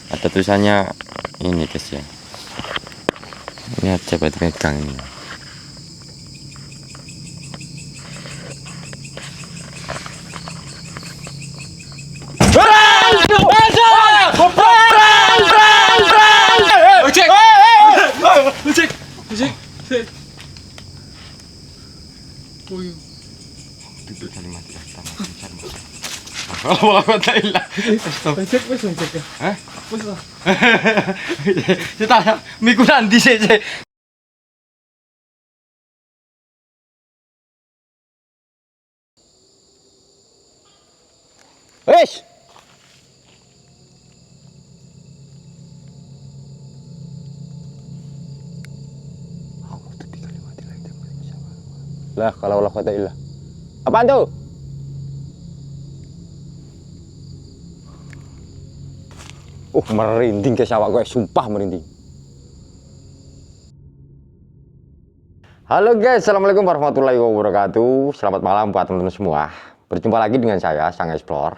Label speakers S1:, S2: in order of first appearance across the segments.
S1: Ada tulisannya ini guys ya. Ini aja berarti pegang ini. Kita miku nanti sih. Wes. Lah kalau Allah kata ilah. Apaan tuh? Merinding guys awak gue, sumpah merinding. Halo guys, assalamualaikum warahmatullahi wabarakatuh. Selamat malam buat teman-teman semua. Berjumpa lagi dengan saya, Sang Explore.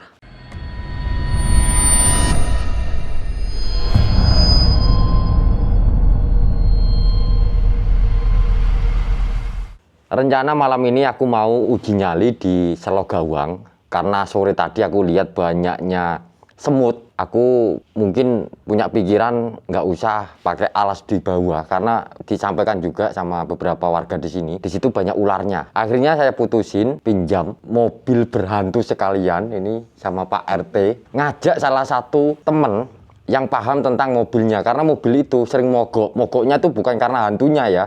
S1: Rencana malam ini aku mau uji nyali di Selogawang. Karena sore tadi aku lihat banyaknya semut. Aku mungkin punya pikiran nggak usah pakai alas di bawah karena disampaikan juga sama beberapa warga di sini. Di situ banyak ularnya. Akhirnya saya putusin pinjam mobil berhantu sekalian ini sama Pak RT. Ngajak salah satu temen yang paham tentang mobilnya karena mobil itu sering mogok. Mogoknya tuh bukan karena hantunya ya,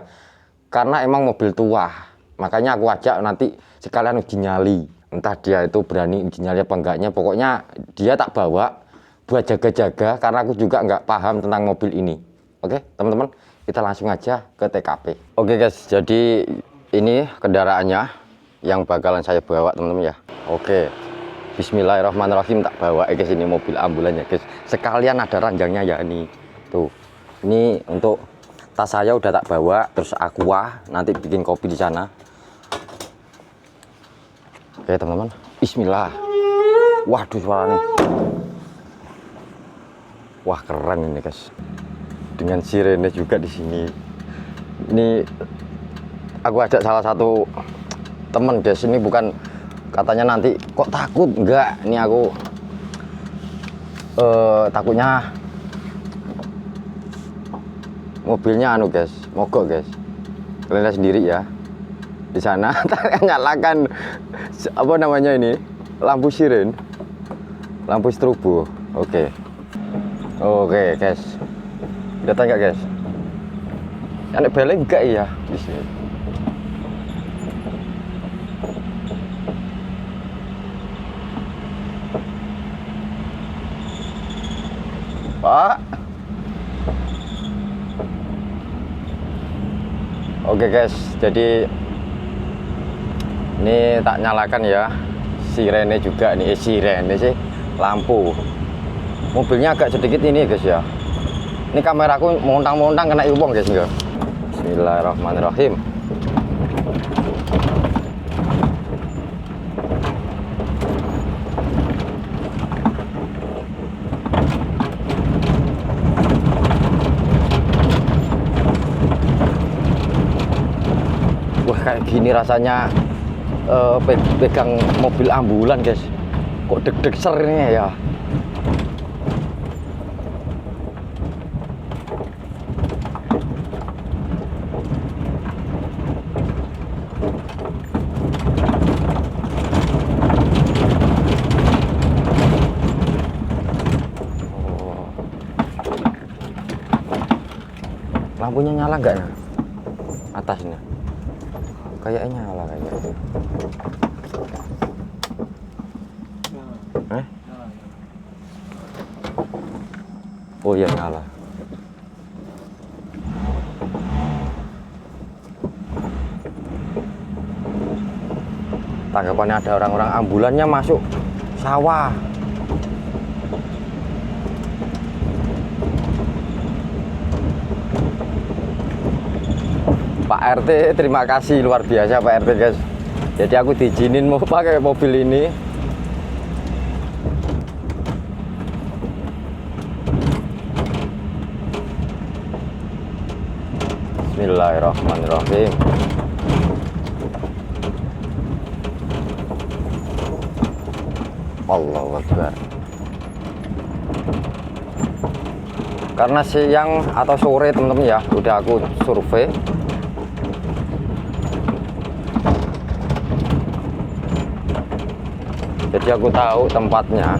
S1: karena emang mobil tua. Makanya aku ajak nanti sekalian uji nyali. Entah dia itu berani uji nyali apa enggaknya. Pokoknya dia tak bawa buat jaga-jaga karena aku juga nggak paham tentang mobil ini. Oke teman-teman, kita langsung aja ke TKP. Oke guys, jadi ini kendaraannya yang bakalan saya bawa teman-teman ya. Oke, bismillahirrahmanirrahim, tak bawa guys, ini mobil ambulan ya guys. Sekalian ada ranjangnya ya ini. Tuh, ini untuk tas saya udah tak bawa, terus aqua nanti bikin kopi di sana. Oke teman-teman, bismillah. Waduh suaranya. Wah keren ini guys, dengan sirene juga di sini. Ini aku ajak salah satu temen guys, ini bukan katanya nanti kok takut, enggak. Ini aku takutnya mobilnya anu guys, mogok guys. Kalian lihat sendiri ya. Di sana nyalakan apa namanya ini, lampu siren, lampu strobo. Oke guys, udah tanya guys, anak balik enggak ya di sini. Pak. Oke guys, jadi ini tak nyalakan ya, sirene juga nih, sirene sih, lampu. Mobilnya agak sedikit ini guys ya. Ini kameraku montang-montang kena iwong guys enggak. Bismillahirrahmanirrahim. Wah kayak gini rasanya pegang mobil ambulan guys. Kok deg-deg sernya ya. Lampunya nyala nggak ya? Atasnya kayaknya nyala kayaknya. Oh iya nyala. Tanggapannya ada orang-orang ambulannya masuk sawah. Pak RT terima kasih luar biasa Pak RT guys. Jadi aku diizinin mau pakai mobil ini. Bismillahirrahmanirrahim. Allahu Akbar. Karena siang atau sore teman-teman ya, udah aku survei. Jadi aku tahu tempatnya.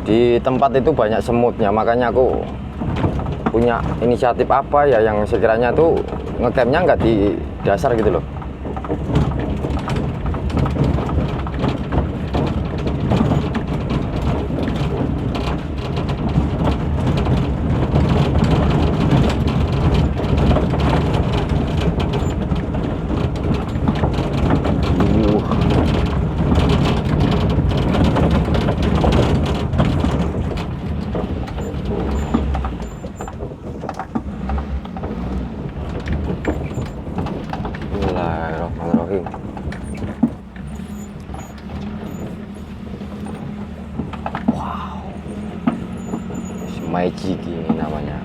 S1: Di tempat itu banyak semutnya, makanya aku punya inisiatif apa ya yang sekiranya tuh ngecampnya nggak di dasar gitu loh. Bismillahirrahmanirrahim. Wow, magic ini namanya.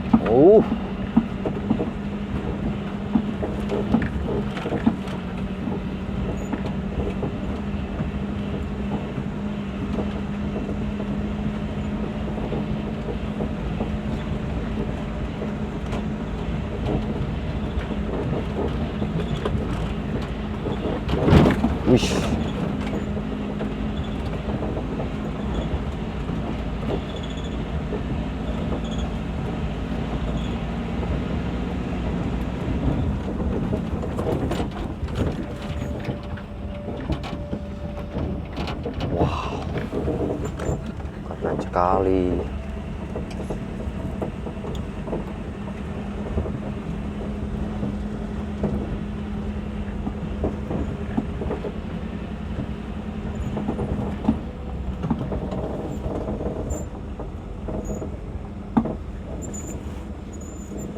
S1: Wish. Wow, keren sekali.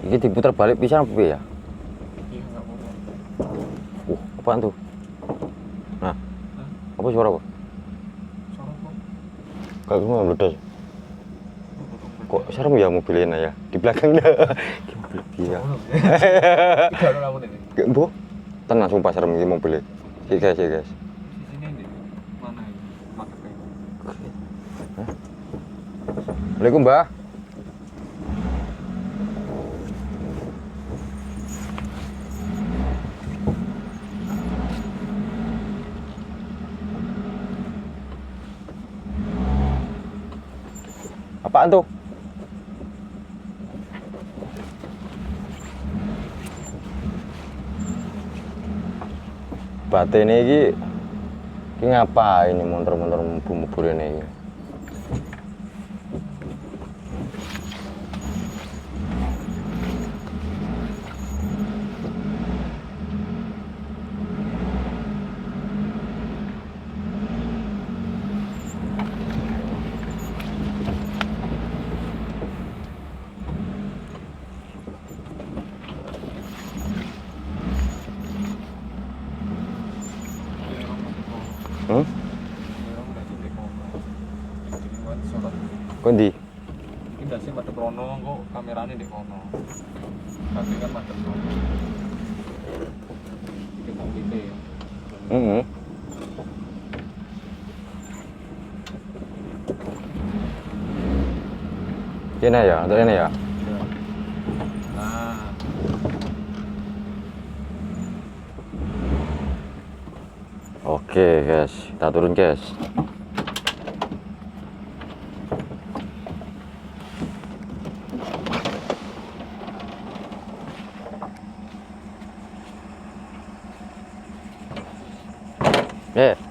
S1: Ini diputar balik pisan apa ya?
S2: Iya, nggak apa-apa.
S1: Apaan tuh? Nah, apa suara apa?
S2: Suara kok.
S1: Kayak gue meledos. Kok serem ya mobilnya ya? Di belakangnya. Mobil dia.
S2: Tidak ada lampu ini.
S1: Kayak bu, tenang sumpah serem ini mobilnya. Sih guys, sih guys.
S2: Di sini nih. Mana ini? Market kayak.
S1: Assalamualaikum mbak. Apaan tuh? Bate ini ngapa ini montor-montor bumbu ini? Kondi.
S2: Iki ndase madhep rono kok kamerane ndek kono. Tapi kan madhep rono. Iki tak pite.
S1: Ini ya, untuk ini ya.
S2: Nah,
S1: Oke guys, kita turun guys.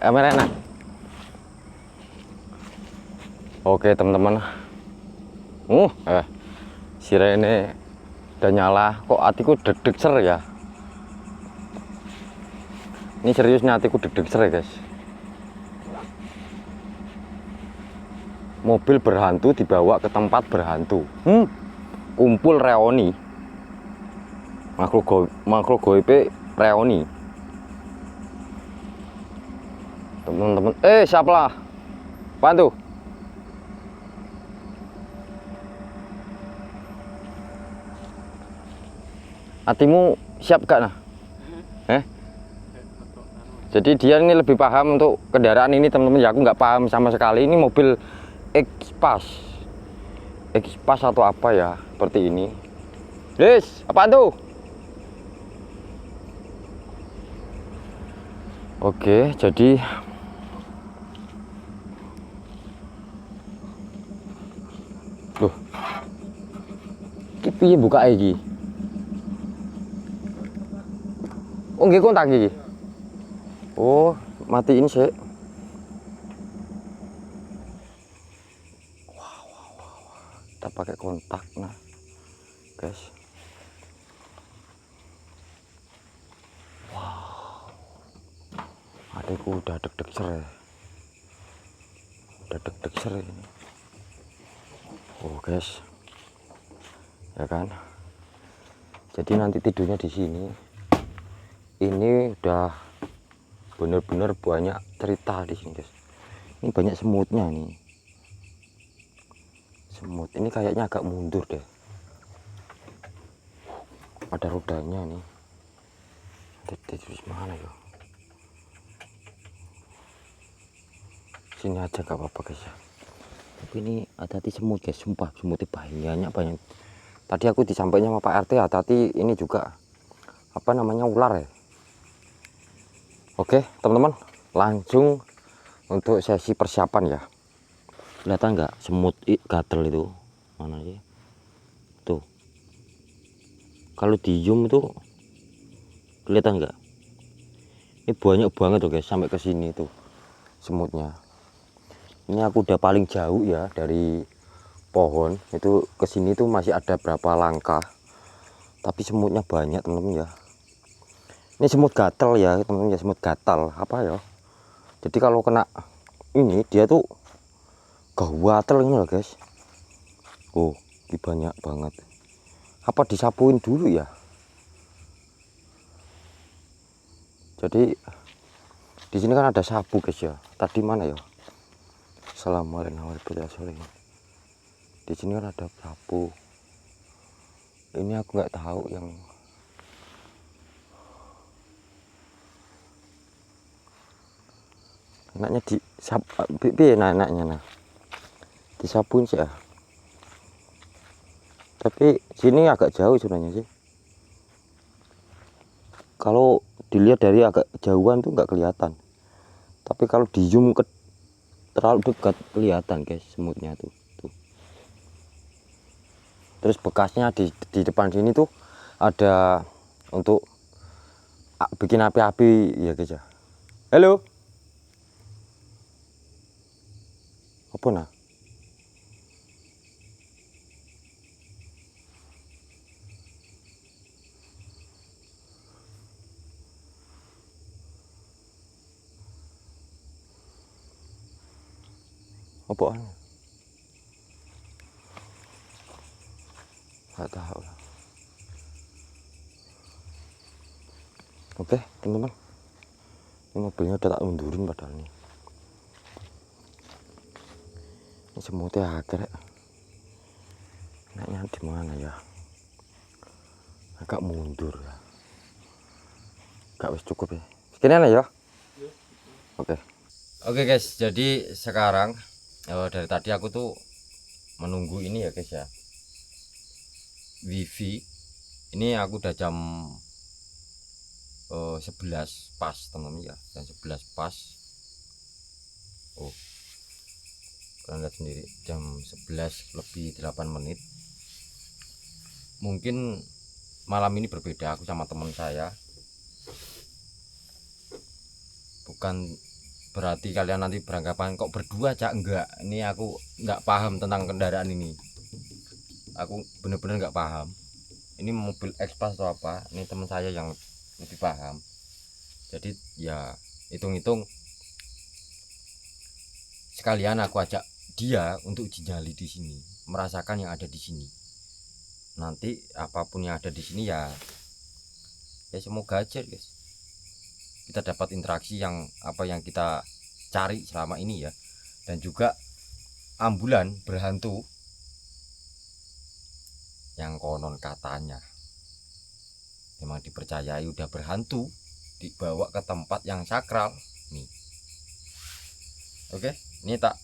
S1: Kamera enak. Oke teman-teman. Sirene udah nyala. Kok hatiku deg-deg ser ya? Ini seriusnya hatiku deg-deg ser ya guys. Mobil berhantu dibawa ke tempat berhantu. Kumpul reuni. Makhluk goib reuni. Teman-teman, siapa lah? Apaan tuh? Hatimu siap gak nah? Jadi dia ini lebih paham untuk kendaraan ini teman-teman ya, aku nggak paham sama sekali. Ini mobil X-Pass atau apa ya, seperti ini. Yes, apa tuh? Oke, jadi loh, iki piye buka iki? Oh, nggih kontak iki. Oh, matiin sih. Kita pakai kontak nah, guys. Adikku udah deg-deg ser. Udah deg-deg ser ini. Oh, guys. Ya kan? Jadi nanti tidurnya di sini. Ini udah bener-bener banyak cerita di sini, guys. Ini banyak semutnya nih. Semut ini kayaknya agak mundur deh. Ada rodanya nih. Tidur di mana ya? Sini aja gak apa-apa guys ya. Tapi ini hati-hati semut guys, sumpah semutnya banyak. Tadi aku disampaikan sama Pak RT, hati-hati ini juga apa namanya ular ya. Oke teman-teman, langsung untuk sesi persiapan ya. Kelihatan nggak semut gatel itu mana sih? Tuh. Kalau di zoom itu kelihatan nggak? Ini banyak banget tuh guys, sampai ke sini tuh semutnya. Ini aku udah paling jauh ya dari pohon itu ke sini tuh masih ada berapa langkah. Tapi semutnya banyak teman-teman ya. Ini semut gatal ya teman-teman ya, semut gatal apa ya. Jadi kalau kena ini dia tuh gawatel ini loh guys. Oh, ini banyak banget. Apa disapuin dulu ya? Jadi di sini kan ada sapu guys ya. Tadi mana ya? Assalamualaikum warahmatullahi wabarakatuh. Di sini kan ada sapu. Ini aku nggak tahu yang enaknya di sapu, enaknya disapuin sih ya. Tapi sini agak jauh sebenarnya sih. Kalau dilihat dari agak jauhan tuh nggak kelihatan. Tapi kalau di zoom ke terlalu dekat kelihatan guys semutnya tuh. Terus bekasnya di depan sini tuh ada untuk bikin api-api ya guys ya. Halo. Apa nah? Apaan? Nggak tahu lah. Oke teman-teman, ini mobilnya udah tak undurin padahal nih. Ini semutnya akhirnya enaknya di mana ya? Agak mundur ya. Gak wis cukup ya. Sekian ya. Oke. Oke guys, jadi sekarang dari tadi aku tuh menunggu ini ya guys ya. Wifi. Ini aku udah jam 11 pas teman-teman ya. Jam 11 pas. Oh. Kalian lihat sendiri jam 11 lebih 8 menit. Mungkin malam ini berbeda aku sama teman saya. Bukan berarti kalian nanti beranggapan kok berdua cak, enggak. Ini aku enggak paham tentang kendaraan ini. Aku bener-bener enggak paham. Ini mobil X-Pass atau apa? Ini teman saya yang lebih paham. Jadi ya hitung-hitung sekalian aku ajak dia untuk uji nyali di sini, merasakan yang ada di sini. Nanti apapun yang ada di sini ya semoga aja guys kita dapat interaksi yang apa yang kita cari selama ini ya, dan juga ambulan berhantu yang konon katanya memang dipercayai udah berhantu, dibawa ke tempat yang sakral nih. Oke, ini tak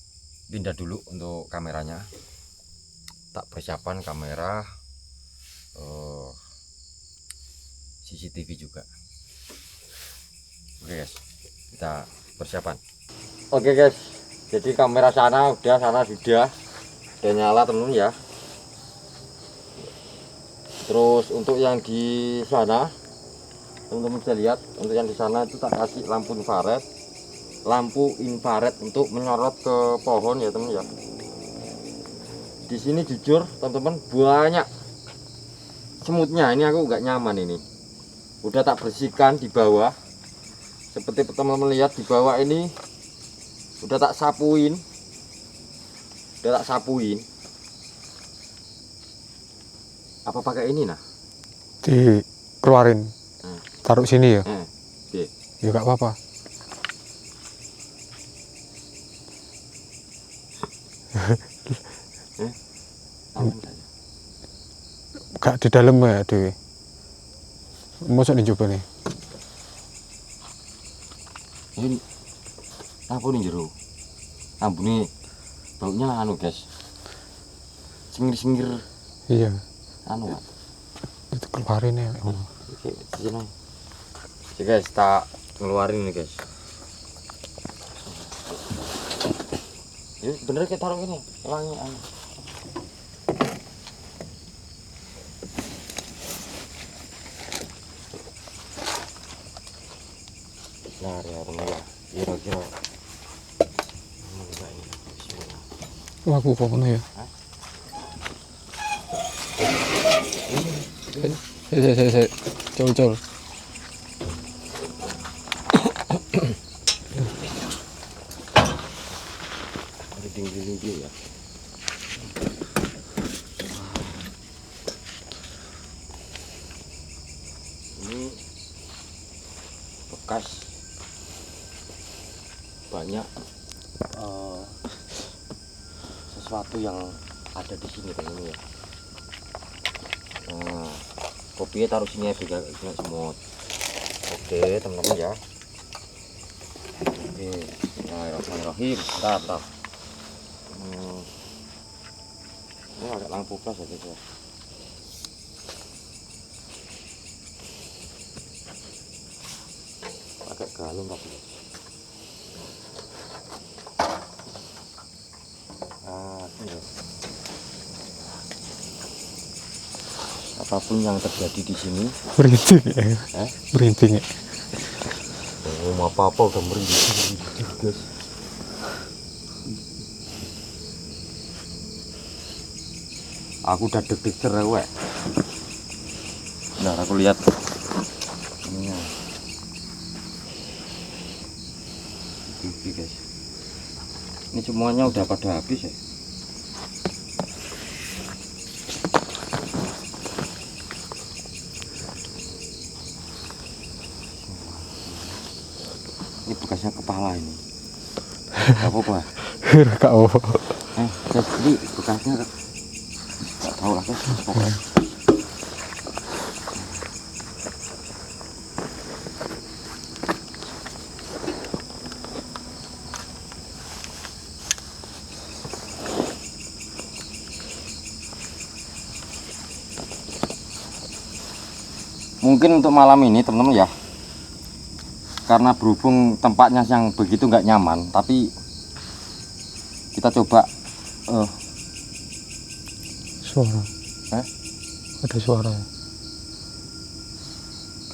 S1: pindah dulu untuk kameranya, tak persiapan kamera, CCTV juga. Oke guys, kita persiapan. Oke guys, jadi kamera sana sudah nyala temen ya. Terus untuk yang di sana teman-teman bisa lihat, untuk yang di sana itu tak kasih lampu infrared untuk menyorot ke pohon ya teman ya. Di sini jujur teman-teman banyak semutnya, ini aku nggak nyaman ini. Udah tak bersihkan di bawah, seperti teman-teman lihat di bawah ini udah tak sapuin, apa pakai ini nah
S3: dikeluarin, taruh sini ya.
S1: Oke.
S3: Ya gak apa-apa. Gak di dalam ya dewe. Masa dicoba nih.
S1: Ini apa nih jero? Ambune baunya anu guys, sengir
S3: Iya,
S1: anu ya.
S3: itu keluarin ya.
S1: Oke, sini. Oke guys, tak ngeluarin nih guys. Ini bener kita taruh ini, wangi anu. Nah, ya teman ya, kira-kira
S3: Wah, aku kok ngono ya. Saya col.
S1: Ada tinggi ya. Ini bekas banyak sesuatu yang ada di sini teman ya. Nah, kopinya taruh sini ya biar nggak semut. Oke teman-teman ya. Oke, bismillahirrahmanirrahim. Bentar. Ini agak lampu flash ya guys ya. Pakai galon tapi. Ini. Apapun yang terjadi di sini,
S3: Berinting ya. Berinting ya.
S1: apa-apa udah merinding guys. Aku udah deg-deg cerewet. Nah, aku lihat ini TV guys. Ini semuanya udah pada habis ya. Ini bekasnya kepala ini. Gak apa-apa.
S3: Gak apa.
S1: Guys, ini bekasnya gak tahu lah guys. Pokoknya. Mungkin untuk malam ini teman-teman ya, karena berhubung tempatnya yang begitu nggak nyaman, tapi kita coba
S3: Suara. Ada suara.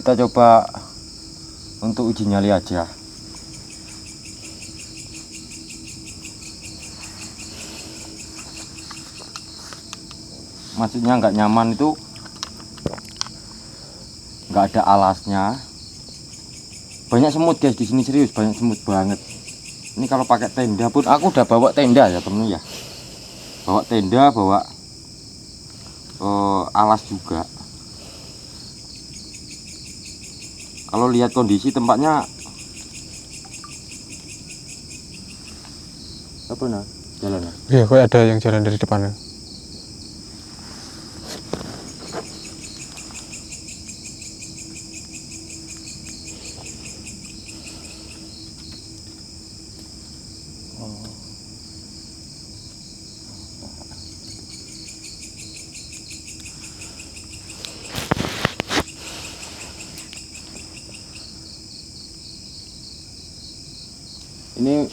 S1: kita coba untuk uji nyali aja. Maksudnya nggak nyaman itu nggak ada alasnya. Banyak semut guys di sini, serius banyak semut banget. Ini kalau pakai tenda pun, aku udah bawa tenda ya temen ya. Bawa tenda, bawa alas juga. Kalau lihat kondisi tempatnya apa nah jalannya?
S3: Iya, kok ada yang jalan dari depan.
S1: Ini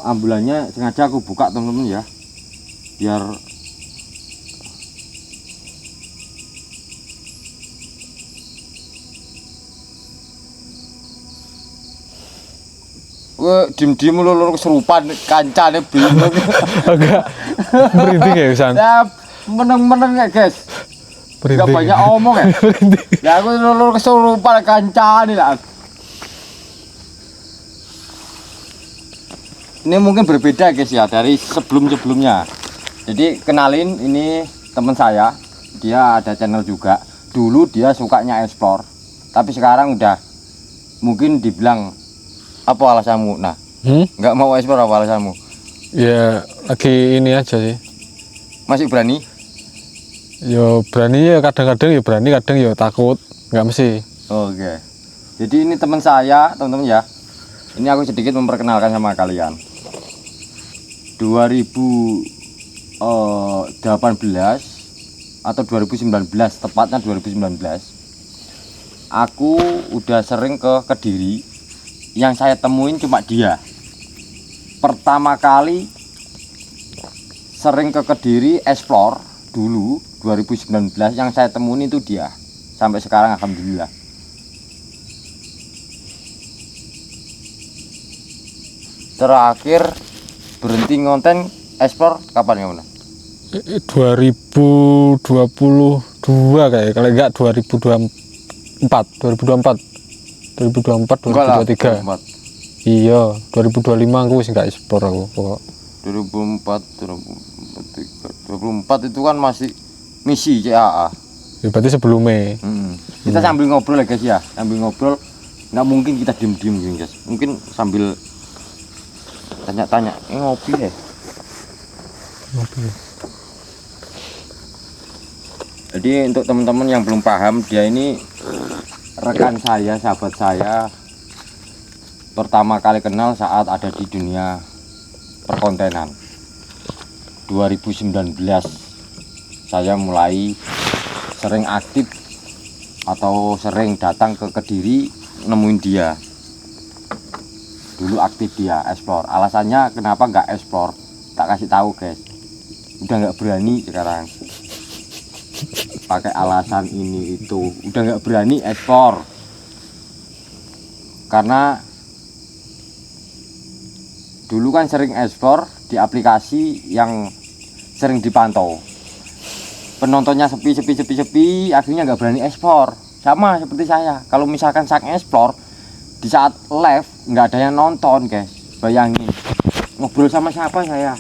S1: ambulannya sengaja aku buka teman-teman ya, biar diem-diem lu kesurupan kancane bingung.
S3: Agak merinding ya San.
S1: Ya meneng-meneng ya guys. Gak banyak omong ya. Ya aku lu kesurupan kancane lah. Ini mungkin berbeda guys ya dari sebelum-sebelumnya. Jadi kenalin, ini teman saya, dia ada channel juga. Dulu dia sukanya explore, tapi sekarang udah mungkin dibilang apa alasanmu? Nah, nggak mau explore apa alasanmu?
S3: Ya lagi ini aja sih.
S1: Masih berani?
S3: Yo berani ya, kadang-kadang ya berani, kadang ya takut, nggak mesti.
S1: Oke. Jadi ini teman saya, teman-teman ya. Ini aku sedikit memperkenalkan sama kalian. 2018 atau 2019, tepatnya 2019. Aku udah sering ke Kediri. Yang saya temuin cuma dia. Pertama kali sering ke Kediri explore dulu 2019, yang saya temuin itu dia. Sampai sekarang alhamdulillah. Terakhir berhenti ngonten explore kapan ya Bunda?
S3: 2022 kayak, kalau enggak 2024 2023. Iya, 2025 aku wis enggak explore aku pokok.
S1: 2024 itu kan masih misi CAA.
S3: Ya, berarti sebelumnya.
S1: Kita sambil ngobrol ya guys ya, sambil ngobrol. Nggak mungkin kita diem-diem gini guys. Mungkin sambil tanya-tanya. Ngopi ya.
S3: Ngopi.
S1: Jadi untuk teman-teman yang belum paham, dia ini rekan saya, sahabat saya. Pertama kali kenal saat ada di dunia perkontenan. 2019 saya mulai sering aktif atau sering datang ke Kediri nemuin dia. Dulu aktif dia explore. Alasannya kenapa nggak explore, tak kasih tahu guys. Udah nggak berani sekarang. Pakai alasan ini itu, udah nggak berani explore. Karena dulu kan sering explore di aplikasi yang sering dipantau. Penontonnya sepi, akhirnya nggak berani explore. Sama seperti saya. Kalau misalkan saya explore di saat live nggak ada yang nonton guys, bayangin ngobrol sama siapa saya?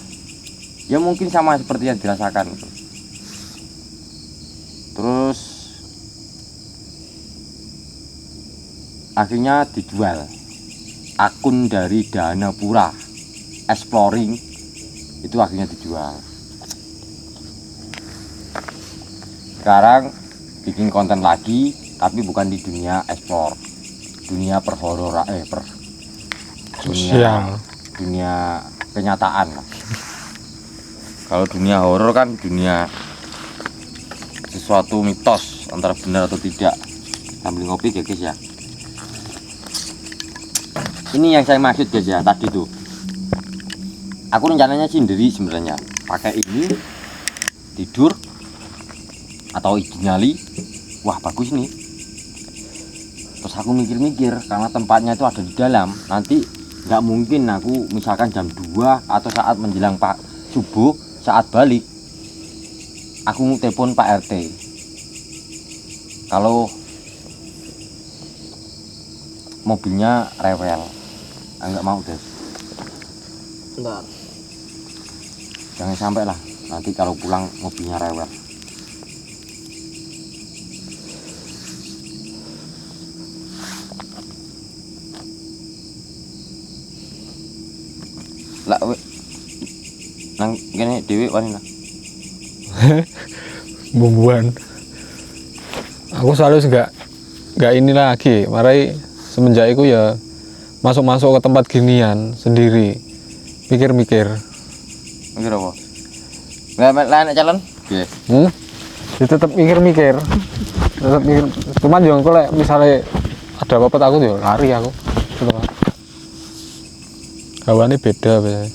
S1: Ya mungkin sama seperti yang dirasakan. Terus akhirnya dijual akun dari Danapura Exploring, itu akhirnya dijual. Sekarang bikin konten lagi, tapi bukan di dunia explore, dunia dunia kenyataan lah. Kalau dunia horor kan dunia sesuatu mitos, antara benar atau tidak. Sambil ngopi ya guys ya. Ini yang saya maksud guys ya, tadi tuh aku rencananya sendiri sebenarnya pakai ini tidur atau izin nyali. Wah bagus nih. Terus aku mikir-mikir, karena tempatnya itu ada di dalam, nanti nggak mungkin aku misalkan jam 2 atau saat menjelang subuh, saat balik aku telepon Pak RT. Kalau mobilnya rewel, nggak mau guys.
S4: Enggak.
S1: Jangan sampai lah nanti kalau pulang mobilnya rewel. Lah nang gini dewi wani lah.
S3: Bumbuan. Aku selalu nggak ini lagi. Marai semenjak itu ya masuk ke tempat ginian sendiri. Mikir-mikir.
S1: Mikir apa? Lain calon? Iya.
S3: Ya tetap mikir-mikir. Tetap mikir. Cuman yo kalau misalnya ada apa-apa takut yo lari aku. Gitu. Hawane beda biasanya.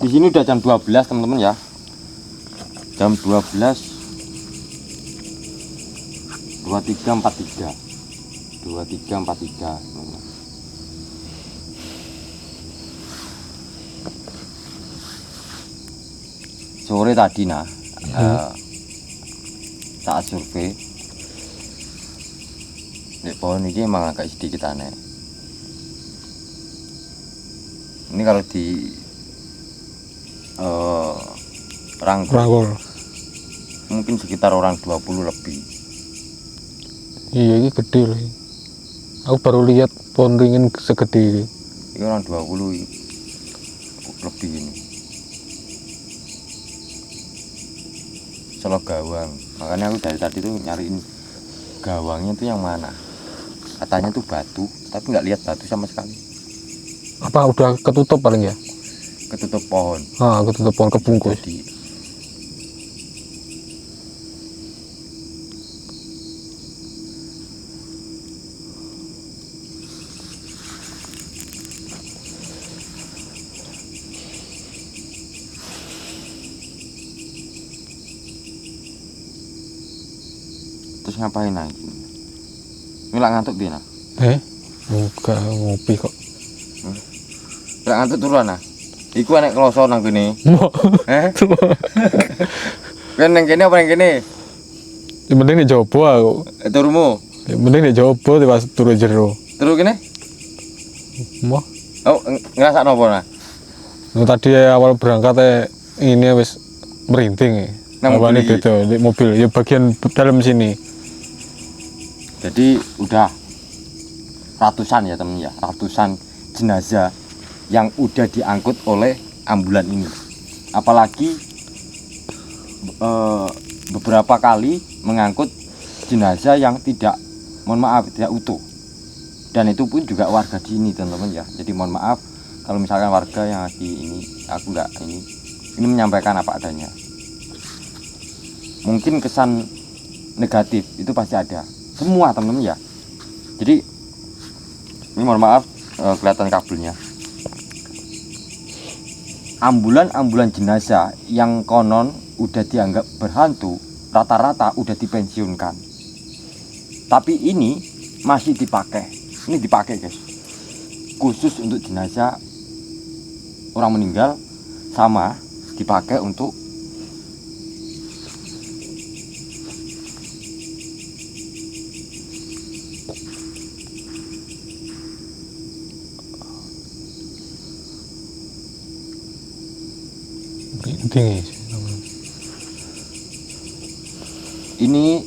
S1: Di sini udah jam 12 teman-teman ya. Jam 12 23.43 teman-teman. Sore tadi saat survei di pohon ini emang agak sedikit aneh. Ini kalau di rangkul mungkin sekitar orang 20 lebih.
S3: Iya, ini gede loh. Aku baru lihat pohon ringin segede ini.
S1: Ini orang 20 lebih ini. Selok gawang. Makanya aku dari tadi tuh nyariin gawangnya tuh yang mana. Katanya tuh batu, tapi nggak lihat batu sama sekali.
S3: Apa udah ketutup paling ya?
S1: Ketutup pohon.
S3: Ketutup pohon kebungkus.
S1: Jadi terus ngapain lagi? Ngelak ngantuk dia nah.
S3: Enggak, ngopi kok.
S1: Ngelak ngantuk duluan nah. Iku enek kloso nang kene. Kan nang kene apa nang kene?
S3: Yang penting nih jopo aku.
S1: Turumu.
S3: Yang penting nih jopo di pas turu jero.
S1: Turu kene?
S3: Mau?
S1: Oh, ngerasa nopo nah?
S3: Tadi awal berangkat ini wis merinding ya.
S1: Nang mobil
S3: Awalnya
S1: iki?
S3: beda di mobil, ya bagian dalam sini.
S1: Jadi udah ratusan ya temen ya, ratusan jenazah yang udah diangkut oleh ambulan ini. Apalagi beberapa kali mengangkut jenazah yang tidak, mohon maaf, tidak utuh. Dan itu pun juga warga di sini teman-teman ya. Jadi mohon maaf kalau misalkan warga yang lagi ini, aku nggak ini menyampaikan apa adanya. Mungkin kesan negatif itu pasti ada, semua teman-teman ya. Jadi ini mohon maaf kelihatan kabelnya. Ambulan jenazah yang konon udah dianggap berhantu rata-rata udah dipensiunkan, tapi ini masih dipakai. Ini dipakai guys, khusus untuk jenazah orang meninggal, sama dipakai untuk
S3: Merinding ya.
S1: ini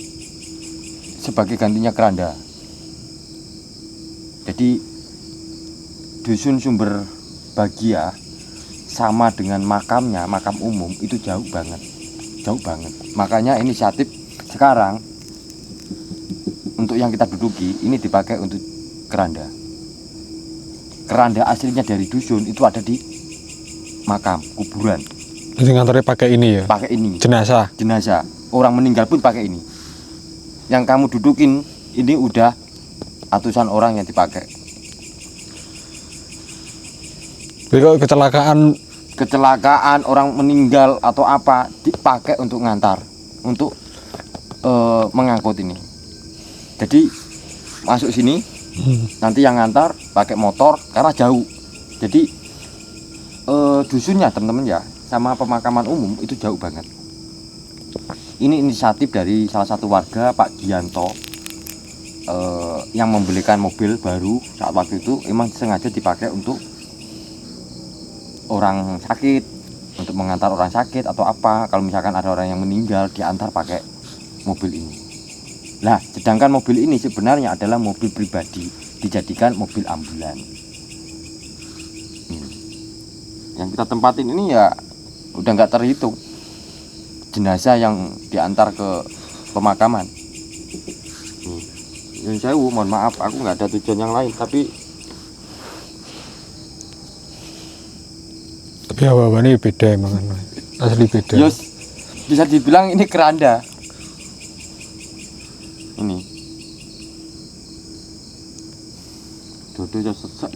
S1: sebagai gantinya keranda. Jadi dusun Sumber Bahagia sama dengan makamnya, makam umum itu jauh banget. Makanya inisiatif sekarang untuk yang kita duduki ini dipakai untuk keranda. Keranda aslinya dari dusun itu ada di makam, kuburan.
S3: Jadi ngantornya pakai ini ya.
S1: Pakai ini.
S3: Jenazah.
S1: Orang meninggal pun pakai ini. Yang kamu dudukin ini udah ratusan orang yang dipakai.
S3: Jadi kalau
S1: Kecelakaan orang meninggal atau apa dipakai untuk ngantar, untuk mengangkut ini. Jadi masuk sini, nanti yang ngantar pakai motor karena jauh. Jadi dusunnya teman-teman ya, sama pemakaman umum itu jauh banget. Ini inisiatif dari salah satu warga, Pak Gianto, yang membelikan mobil baru saat waktu itu. Emang sengaja dipakai untuk orang sakit, untuk mengantar orang sakit atau apa. Kalau misalkan ada orang yang meninggal diantar pakai mobil ini. Nah, sedangkan mobil ini sebenarnya adalah mobil pribadi, dijadikan mobil ambulan. Yang kita tempatin ini ya udah nggak terhitung jenazah yang diantar ke pemakaman. Yang saya mohon maaf, aku nggak ada tujuan yang lain, tapi
S3: hawa-hawa ini beda emang, asli beda.
S1: Yos, bisa dibilang ini keranda. Dodo aja sesek.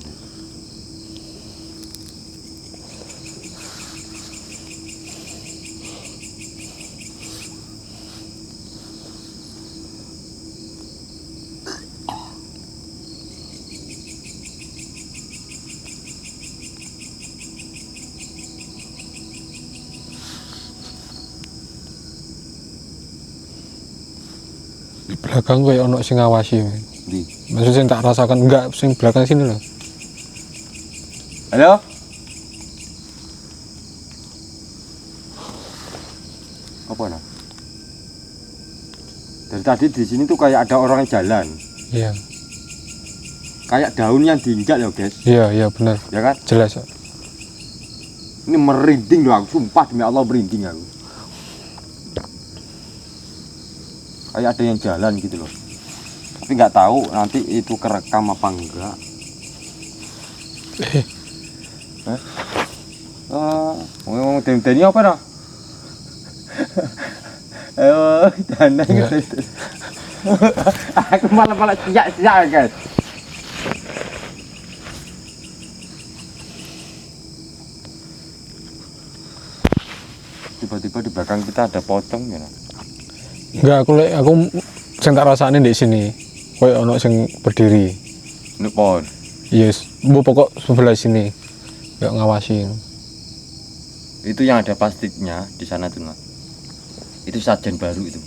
S3: Di belakang kayak ono sing ngawasi.
S1: Di.
S3: Maksudnya sing tak rasakan enggak sing belakang sini loh.
S1: Halo? Apa nah? Dari tadi di sini tuh kayak ada orang yang jalan.
S3: Iya.
S1: Kayak daun yang diinjak ya, guys.
S3: Iya benar.
S1: Ya kan?
S3: Jelas. Kok.
S1: Ini merinding loh aku, sumpah demi Allah merinding aku. Kayak ada yang jalan gitu loh. Tapi nggak tahu nanti itu kerekam apa enggak. Ngomong deni apa dah? Ayo, dana gitu. Aku malah siak guys. Tiba-tiba di belakang kita ada pocong ya.
S3: Enggak, aku sing tak rasane di sini. Kayak ono sing berdiri.
S1: Ini pohon.
S3: Yes, bu pokok sebelah sini. Kayak ngawasi.
S1: Itu yang ada plastiknya di sana tuh, Mas. Itu sajen baru itu.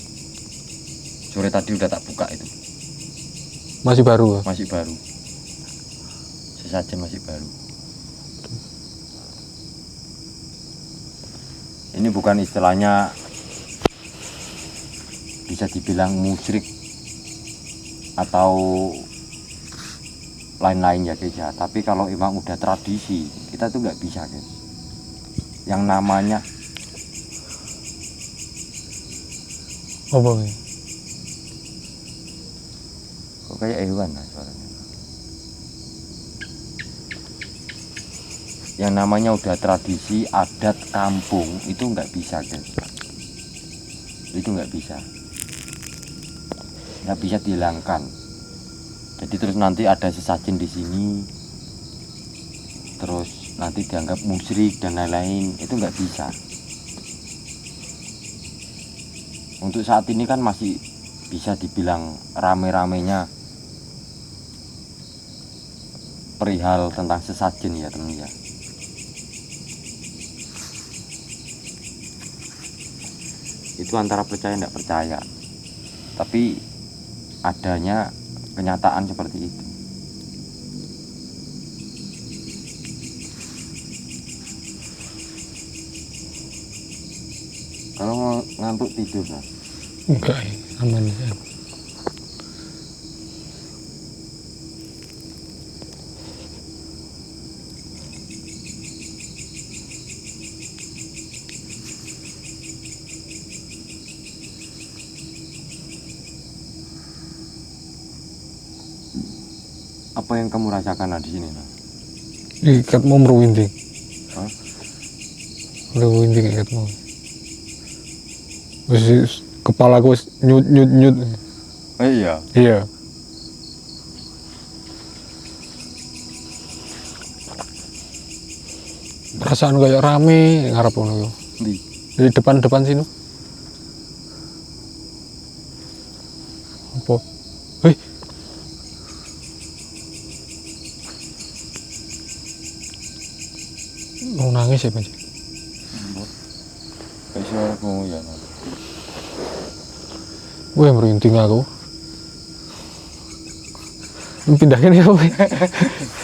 S1: Sore tadi udah tak buka itu.
S3: Masih baru.
S1: Masih baru. Sesajen masih baru. Ini bukan istilahnya bisa dibilang musyrik atau lain-lain ya guys ya. Tapi kalau emang udah tradisi, kita tuh nggak bisa guys. Yang namanya
S3: Apa ini?
S1: kok kayak hewan lah suaranya. Yang namanya udah tradisi adat kampung itu nggak bisa guys. Itu nggak bisa dihilangkan. Jadi terus nanti ada sesajen di sini, terus nanti dianggap musyrik dan lain-lain, itu nggak bisa. Untuk saat ini kan masih bisa dibilang rame-ramenya perihal tentang sesajen ya teman ya. Itu antara percaya tidak percaya, tapi adanya kenyataan seperti itu. Kalau mau ngantuk tidur nah.
S3: Enggak, aman ya.
S1: Apa yang kamu rasakan di sini nah?
S3: Ikatmu merwinding.
S1: Hah?
S3: Merwinding ikatmu. Wis kepalaku wis nyut.
S1: Iya.
S3: Iya. Perasaan kayak rame ngarep ngono. Di depan sini. Apa? Hei. Mau nangis ya, Pak?
S1: Kayak suara kamu ya.
S3: Wih, merinding aku. Pindahin ya, Pak.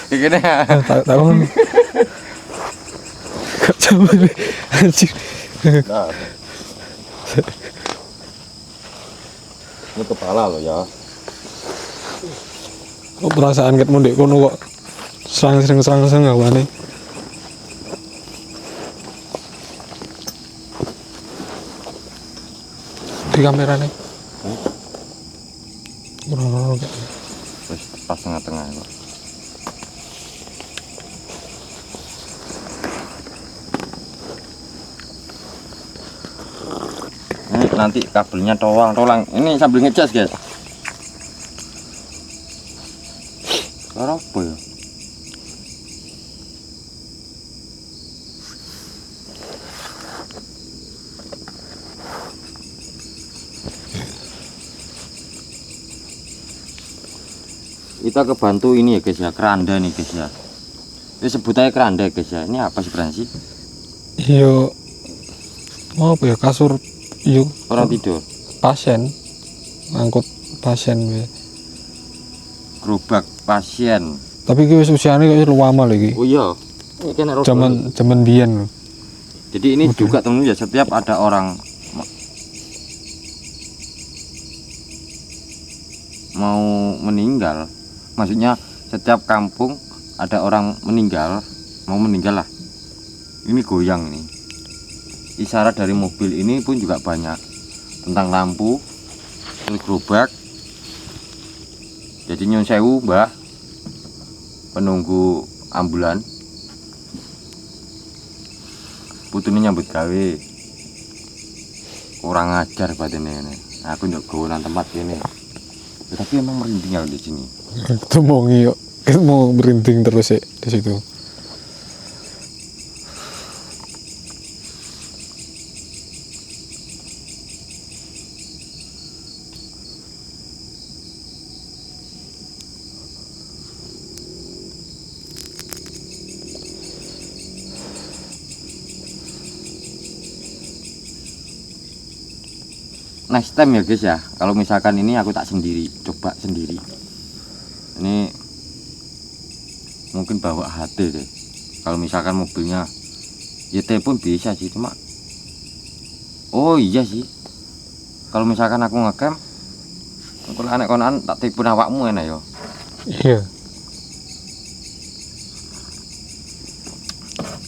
S1: Gini ya.
S3: Tahu. Gak coba deh. Anjir.
S1: Nah. Ini kepala lo ya.
S3: Kok perasaan ketemu dek kono kok serang awane. Di kamera nih. Kurang kayak.
S1: Terus pas tengah-tengah kok. Ini nanti kabelnya tolang. Ini sambil ngecas guys. Suara apa ya? Kita kebantu ini ya guys ya, keranda nih guys ya. Ini sebut aja keranda guys ya. Ini apa sebenarnya sih?
S3: Iya, apa ya, kasur yuk
S1: Orang tidur.
S3: pasien, ngangkut pasien we.
S1: Gerobak pasien.
S3: Tapi iki wis usiane kok lama lagi.
S1: Oh iya. Ini kan roda.
S3: Zaman biyen lho.
S1: Jadi ini juga temen ya, setiap ada orang mau meninggal, maksudnya setiap kampung ada orang meninggal, mau meninggal lah, ini goyang ini. Isyarat dari mobil ini pun juga banyak, tentang lampu, terus gerobak. Jadi nyun sewu mbah, penunggu ambulan, putune nyambut gawe, kurang ajar batinnya ini. Aku ndok gowonan tempat ini. Tapi emang merinding ya di sini.
S3: Itu mau ngiyok, kita mau merinding terus ya di situ.
S1: Next time ya guys ya, kalau misalkan ini aku tak sendiri, coba sendiri. Ini mungkin bawa HD deh. Kalau misalkan mobilnya ya telepon bisa sih, cuma oh iya sih, kalau misalkan aku ngecam, kalau anak konan tak telepon awakmu enak yo.
S3: Iya.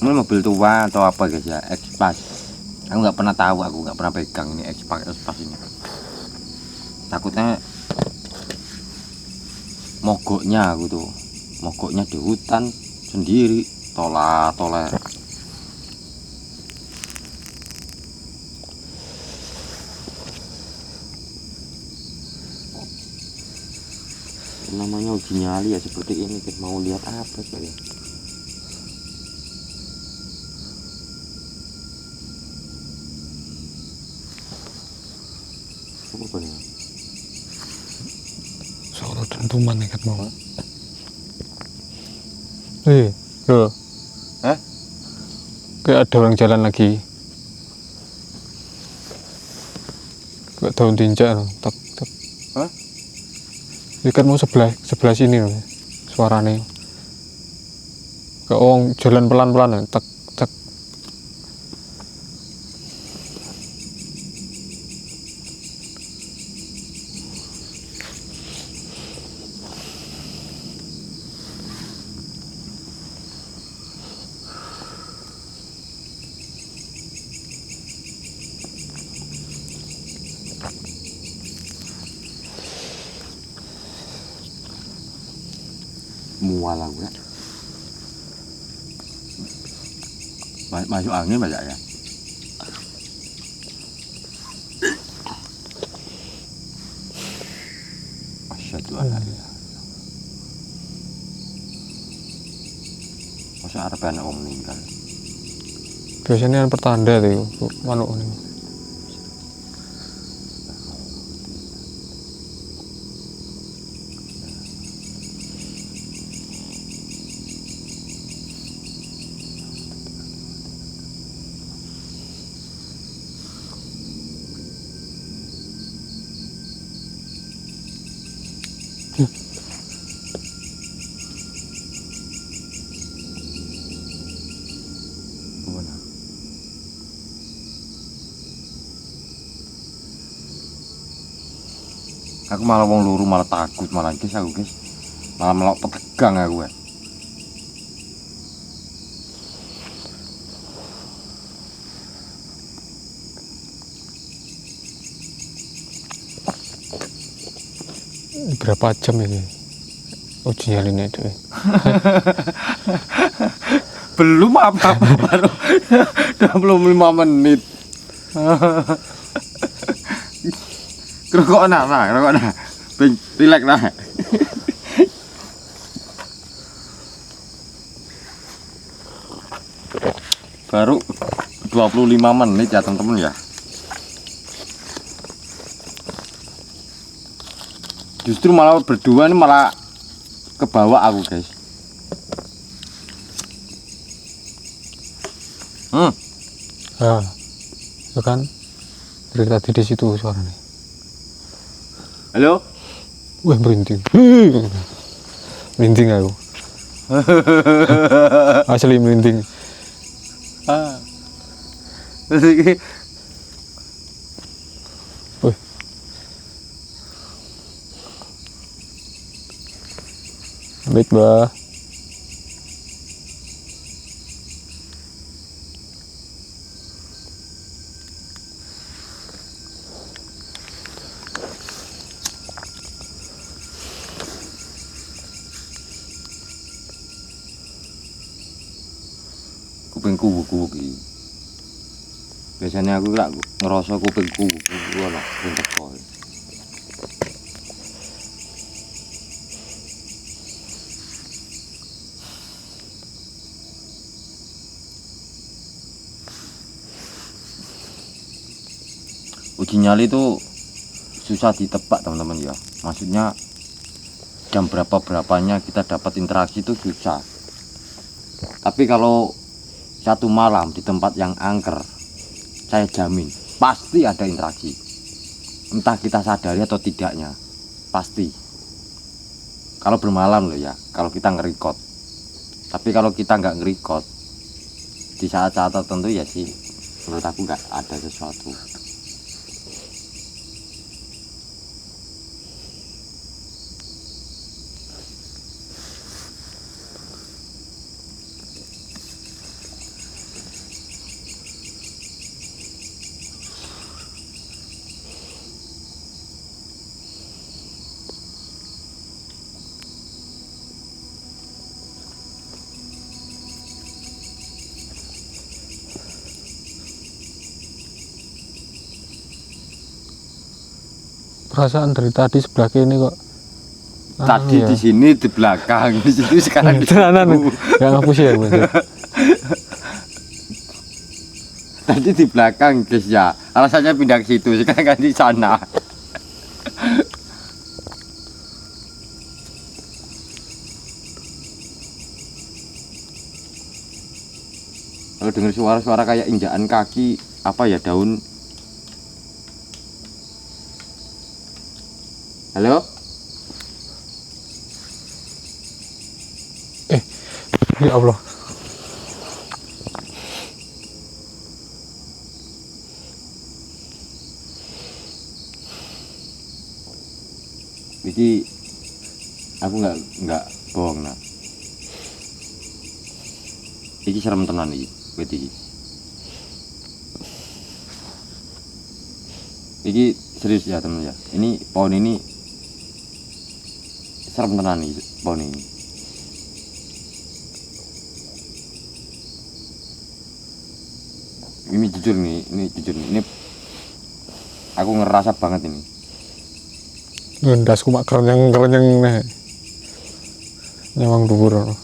S1: Ini mobil tua atau apa guys ya, X-Pass. Aku nggak pernah tahu, aku nggak pernah pegang ini X-Pass ini. Takutnya mogoknya aku tuh, mogoknya di hutan sendiri, tolak. Namanya uji nyali ya seperti ini, kita mau lihat apa ya? Apa nih?
S3: Suara dentuman nih mau. Loh.
S1: Hah?
S3: Kayak ada orang jalan lagi. Kayak daun tinja, tak.
S1: Hah?
S3: Ini kan mau sebelah sini loh, suaranya. Kayak orang jalan pelan-pelan, tak.
S1: Mual aku ya. Masuk angin banyak ya. Asyhadu an la ilaha illallah. Masa arep anak wong meninggal.
S3: Biasanya kan pertanda tuh, manuk ini.
S1: Aku malah wong luru malah takut malah guys aku guys. Malah melok petegang aku ya.
S3: Berapa jam ini uji nyalinya itu?
S1: Belum apa-apa baru 25 menit. Rokok nah, relax nah. Baru 25 menit ya teman-teman ya. Justru malah berdua ini malah ke bawah aku guys.
S3: Ya, itu kan dari tadi di situ suaranya.
S1: Halo?
S3: Wah, merinding. Merinding aku. Asli merinding. Wih. Baik, Bah.
S1: Kupingku kuwuk-kuwuk iki. Biasanya aku lak ngerasa kupingku kuwuk-kuwuk lho, ben teko. Uji nyali itu susah ditebak teman-teman ya. Maksudnya jam berapanya kita dapat interaksi itu susah. Tapi kalau satu malam di tempat yang angker, saya jamin pasti ada interaksi. Entah kita sadari atau tidaknya, pasti. Kalau bermalam loh ya, kalau kita nge-record. Tapi kalau kita nggak nge-record, di saat-saat tertentu ya sih, menurut aku nggak ada sesuatu.
S3: Perasaan dari tadi sebelah kiri kok.
S1: Tadi di sini di belakang, di situ sekarang di
S3: Tenanan,
S1: situ.
S3: nggak ngapus ya, Mas.
S1: Tadi di belakang guys ya. Alasannya pindah ke situ, sekarang kan di sana. Kalau dengar suara-suara kayak injakan kaki, apa ya, daun. Halo?
S3: Ya Allah.
S1: Iki aku nggak bohong nah. Iki serem tenan iki, wit iki. Iki serius ya temen ya. Ini pohon ini serem tenan nih pohon ini. Ini jujur nih, ini aku ngerasa banget ini.
S3: Ndasku mak kerenyang nih. Nyawang dhuwur.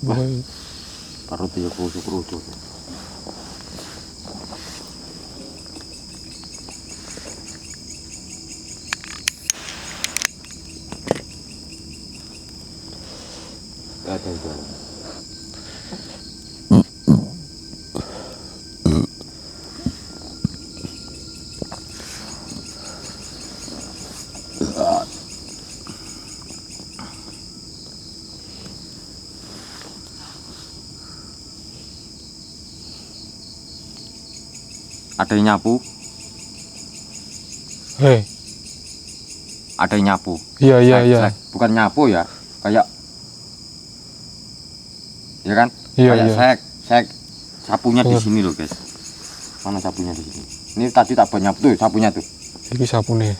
S1: Wah, parut ya kusuk-kusuk. Ada jalan. Ada yang nyapu,
S3: Hei,
S1: ada yang nyapu.
S3: iya.
S1: Sek. Bukan nyapu ya, kayak ya kan?
S3: Iya,
S1: Kayak sek. Sapunya di
S3: Betul.
S1: sini loh, guys. Mana sapunya di sini? Ini tadi tak buat nyapu tuh, sapunya tuh.
S3: Iki sapune.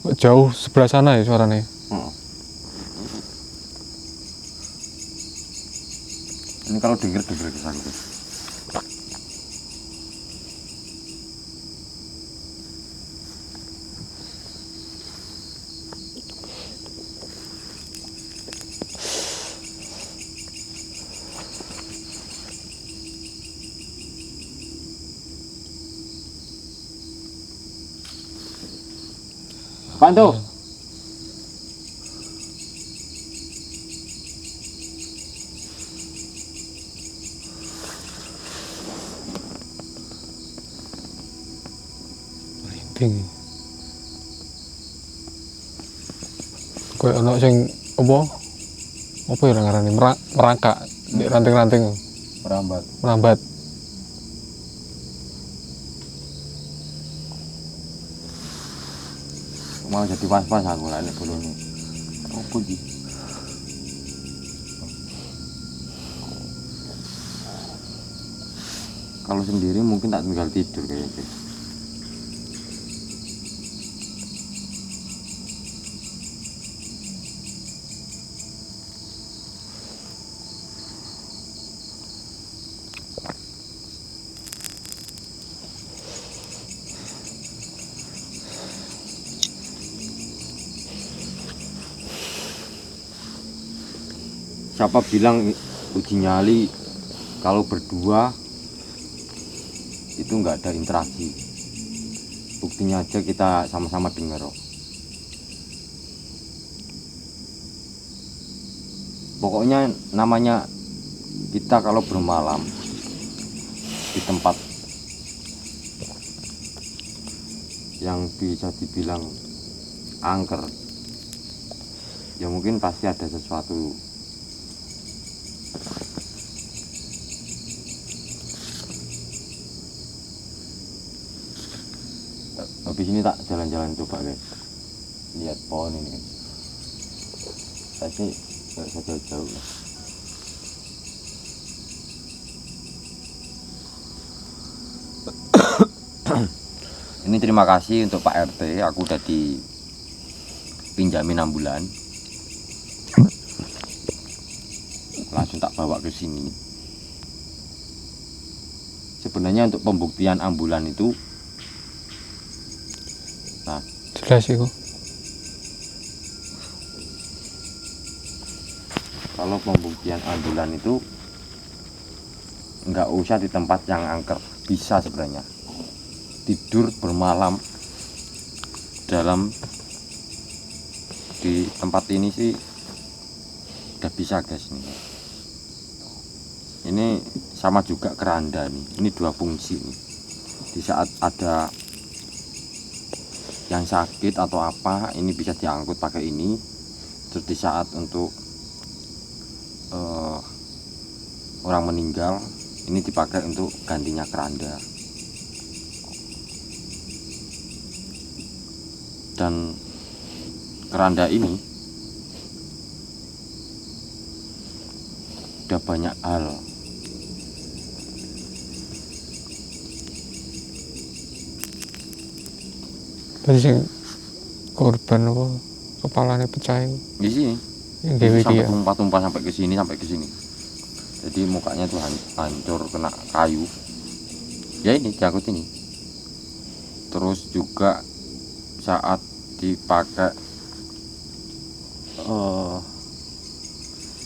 S3: Kok jauh sebelah sana ya suaranya?
S1: Heeh. Ini kalau denger kesan Gus. Apaan tuh?
S3: Merinding. Kayak ana sing apa? Apa ya ngarani merangkak di ranting-ranting
S1: Merambat.
S3: merambat.
S1: Mau jadi pas-pas aku lah nek bolone. Opo iki? Kalau sendiri mungkin tak tinggal tidur kayaknya. Siapa bilang uji nyali kalau berdua itu nggak ada interaksi? Buktinya aja kita sama-sama dengar. Pokoknya namanya kita kalau bermalam di tempat yang bisa dibilang angker, ya mungkin pasti ada sesuatu. Habis ini tak jalan-jalan coba guys, lihat pohon ini. Saya sih nggak usah jauh-jauh lah. Ini terima kasih untuk Pak RT, aku udah dipinjamin 6 bulan. Langsung tak bawa ke sini. Sebenarnya untuk pembuktian ambulan itu, nah
S3: Jelas iku.
S1: kalau pembuktian ambulan itu nggak usah di tempat yang angker, bisa sebenarnya tidur bermalam di tempat ini sih udah bisa guys. Ini sama juga keranda nih, ini 2 fungsi nih. Di saat ada yang sakit atau apa, ini bisa diangkut pakai ini. Terus di saat untuk orang meninggal, ini dipakai untuk gantinya keranda. Dan keranda ini udah banyak hal.
S3: Berarti sing korban apa kepalanya pecah iku.
S1: Di sini
S3: Yang gawe
S1: sampai
S3: dia.
S1: tumpah-tumpah sampai ke sini, jadi mukanya tuh hancur kena kayu ya, ini jangkut ini. Terus juga saat dipakai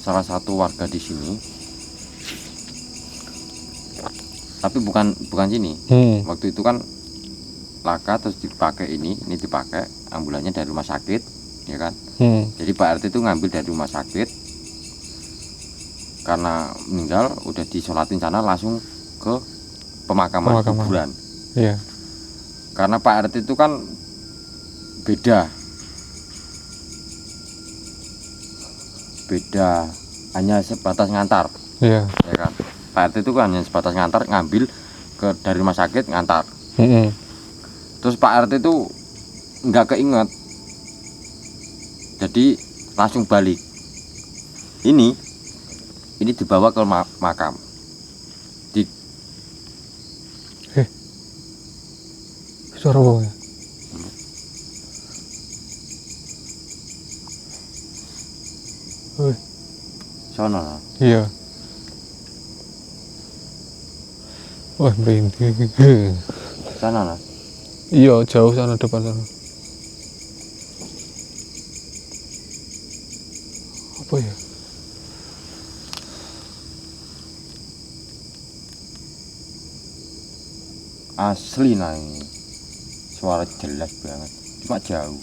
S1: salah satu warga di sini, tapi bukan sini. Waktu itu kan laka, terus dipakai ini dipakai ambulannya dari rumah sakit, ya kan. Jadi Pak RT itu ngambil dari rumah sakit, karena meninggal udah disolatin sana, langsung ke pemakaman. Kuburan.
S3: Iya.
S1: Karena Pak RT itu kan beda hanya sebatas ngantar,
S3: Iya.
S1: ya kan. Pak RT itu kan hanya sebatas ngantar, ngambil dari rumah sakit ngantar. Terus Pak RT itu nggak keinget, jadi langsung balik. Ini dibawa ke makam.
S3: Suara apa ya?
S1: Sono.
S3: Iya. Wah, merinding.
S1: Sana lah.
S3: Iya, jauh sana depan sana. Apa ya?
S1: Asli nah ini. Suara jelas banget. Cuma jauh.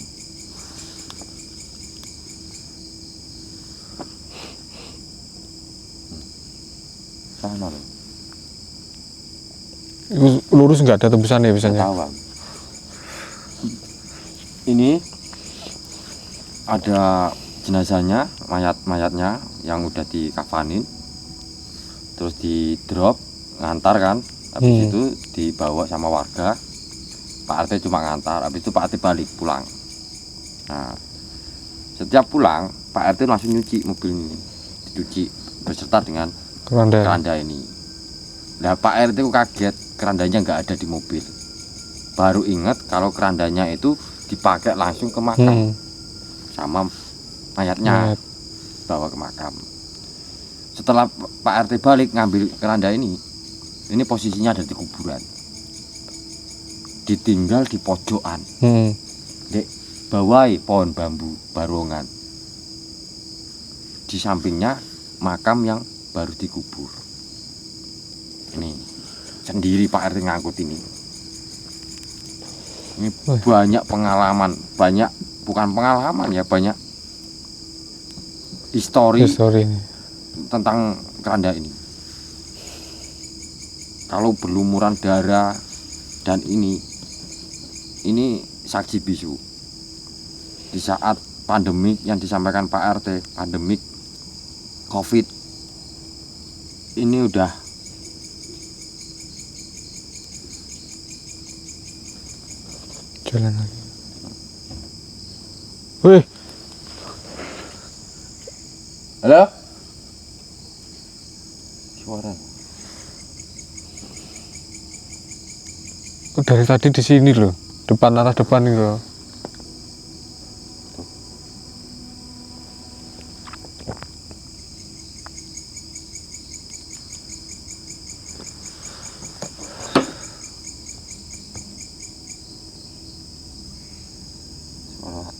S1: Sana loh.
S3: Itu lurus nggak ada tembusan ya biasanya?
S1: Tahu aku. Ini ada jenazahnya, mayatnya yang udah dikafanin, terus di drop, ngantar kan, habis itu dibawa sama warga. Pak RT cuma ngantar, habis itu Pak RT balik pulang. Nah, setiap pulang Pak RT langsung nyuci mobil ini, dicuci beserta dengan keranda ini. Nah, Pak RT kaget kerandanya nggak ada di mobil. Baru ingat kalau kerandanya itu dipakai langsung ke makam sama mayatnya, bawa ke makam. Setelah Pak RT balik ngambil keranda ini posisinya ada di kuburan, ditinggal di pojokan, dek bawai pohon bambu barongan, di sampingnya makam yang baru dikubur. Ini sendiri Pak RT ngangkut ini banyak pengalaman, bukan pengalaman ya, banyak histori
S3: ini.
S1: Tentang keranda ini. Kalau berlumuran darah dan ini saksi bisu. Di saat pandemik yang disampaikan Pak RT, pandemik COVID ini udah
S3: jalan lagi. Wih,
S1: halo? Suara.
S3: dari tadi di sini loh, arah depan nih loh.
S1: Suara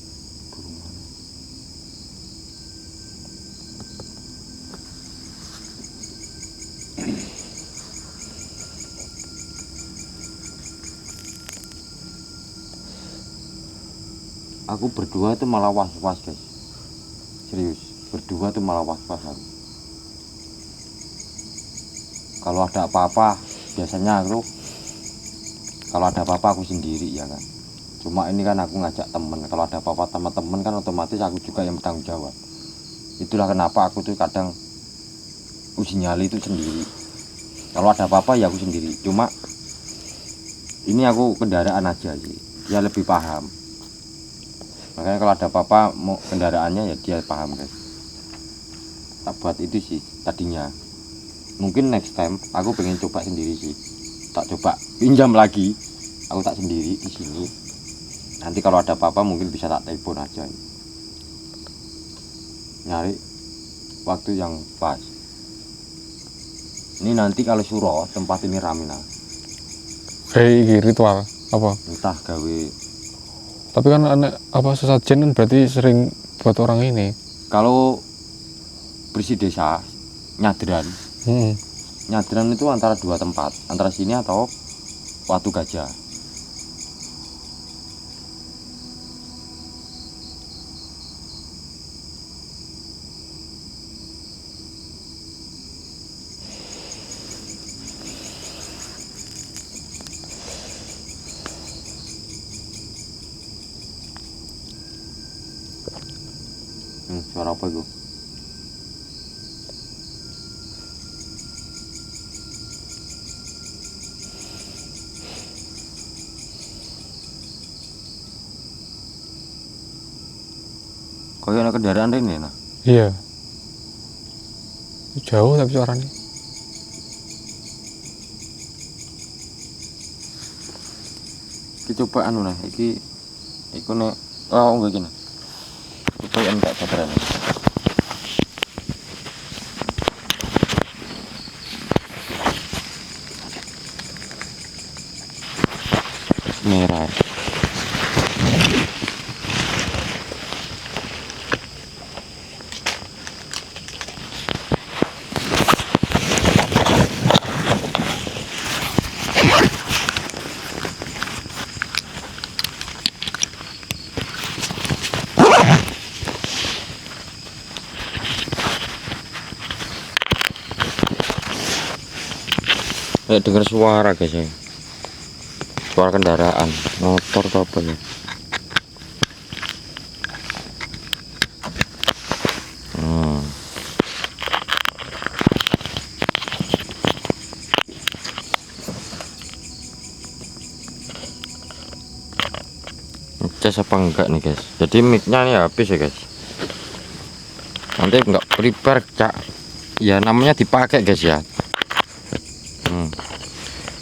S1: burung mana? Aku berdua itu malah was-was guys, serius, berdua itu malah was-was aku. Kalau ada apa-apa biasanya aku sendiri ya kan, cuma ini kan aku ngajak temen. Kalau ada apa-apa sama temen kan otomatis aku juga yang bertanggung jawab. Itulah kenapa aku tuh kadang uji nyali itu sendiri. Kalau ada apa-apa ya aku sendiri, cuma ini aku kendaraan aja sih, dia lebih paham. Makanya kalau ada apa-apa mau kendaraannya ya dia paham guys. Tak buat itu sih tadinya. Mungkin next time aku pengen coba sendiri sih. Tak coba pinjam lagi. Aku tak sendiri di sini. Nanti kalau ada apa-apa mungkin bisa tak telepon aja. Nyari waktu yang pas. Ini nanti kalau suro tempat ini rame nah.
S3: Kayak ritual apa?
S1: Entah gawe.
S3: Tapi kan sesajen kan berarti sering buat orang ini.
S1: Kalau bersih desa nyadran. Nyadran itu antara dua tempat, antara sini atau Watu Gajah. Suara apa itu? Kaya ada kendaraan ini nah.
S3: Iya. Jauh tapi suaranya.
S1: Kita coba anu nah, iki nek enggak gini. Coba enggak sabaran. Kayak denger suara guys ya. Suara kendaraan, motor atau apa ya. Ngecas apa enggak nih guys. Jadi micnya ini habis ya guys. Nanti enggak prepare cak. Ya namanya dipakai guys ya.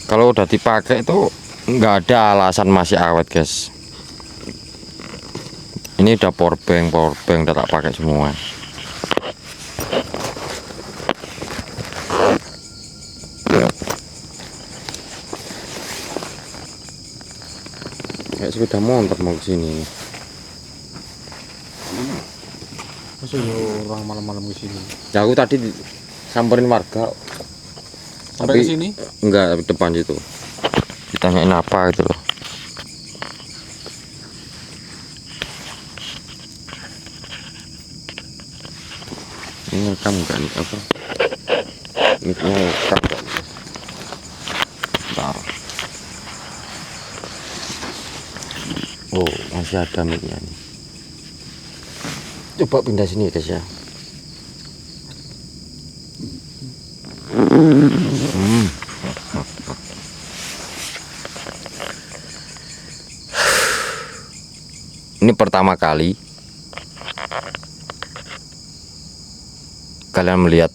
S1: Kalau udah dipakai itu nggak ada alasan masih awet guys. Ini udah power bank udah tak pakai semua. Kayak sepeda motor mau kesini.
S3: Masa yo orang malam-malam ke sini.
S1: Ya aku tadi samperin warga.
S3: Sampai ke sini?
S1: Enggak, depan situ. Ditanyain apa gitu loh. Ini rekam enggak nih apa? Mic-nya rekam enggak? Bentar. Oh, masih ada mic-nya nih. Coba pindah sini guys ya. Ini pertama kali kalian melihat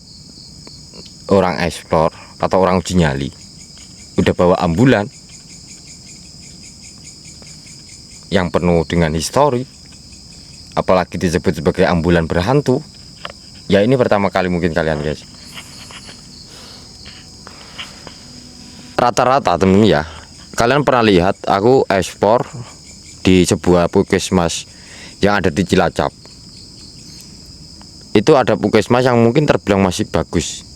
S1: orang explore atau orang uji nyali udah bawa ambulan yang penuh dengan histori, apalagi disebut sebagai ambulan berhantu. Ya ini pertama kali mungkin kalian guys. Rata-rata temen ya, kalian pernah lihat aku ekspor di sebuah puskesmas yang ada di Cilacap. Itu ada puskesmas yang mungkin terbilang masih bagus,